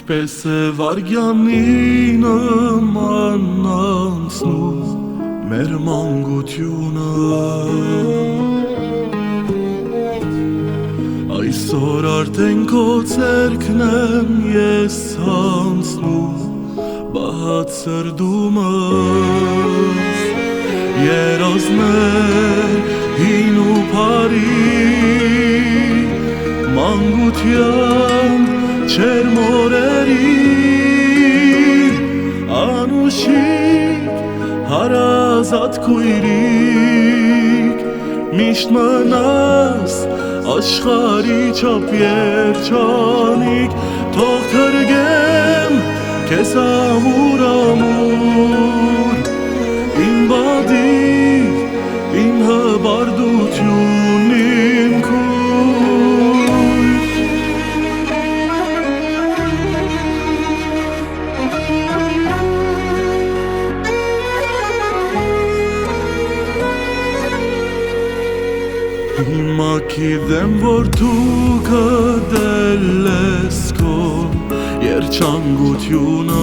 Ինչպես է վարգյանի նման անցնում մեր մանկությունը Այսօր արդեն քո ձեռքն եմ ես անցնում բացր դումս Երազներ հին ու բարի մանկության չեր մորերի անուշիկ հարազատ քույրիկ միշտ մնաս աշխարհի չափ երջանիկ թող կրգեմ քեզ ամուր ամուր իմ բադիկ իմ հբարդություն իմ քույր Հիմա գիտեմ որ դու գտել ես քո երջանկությունը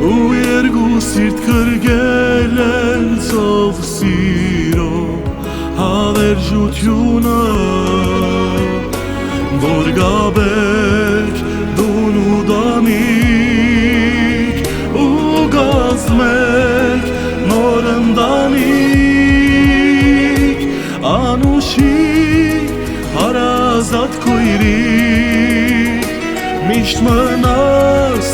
ու երկու սիրտ կրգել են ծով սիրո հավերժությունը որ գաբեք դուն ու դանիկ ու գազմեք նոր ընտանիք անուշիկ հարազատ քույրիկ միշտ մնաս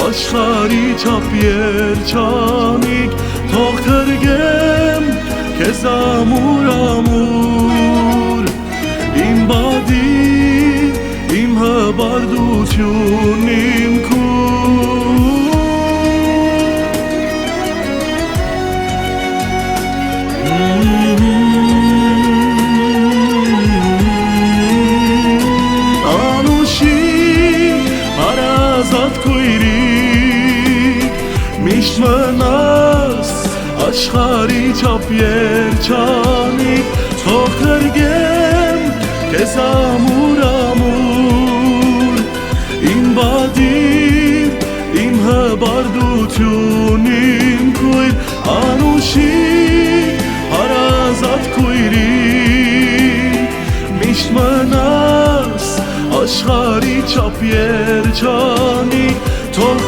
աշխարհի չափ երջանիկ թող կրգեմ քեզ ամուր ամուր իմ բադիկ իմ հբարդություն իմ հարազատ քույրիկ միշտ մնաս աշխարհի չափ երջանիկ թող կրգեմ քեզ ամուր ամուր իմ բադիկ իմ հբարդություն իմ քույր անուշիկ հարազատ քույրիկ միշտ մնաս աշխարհի չափ երջանիկ թող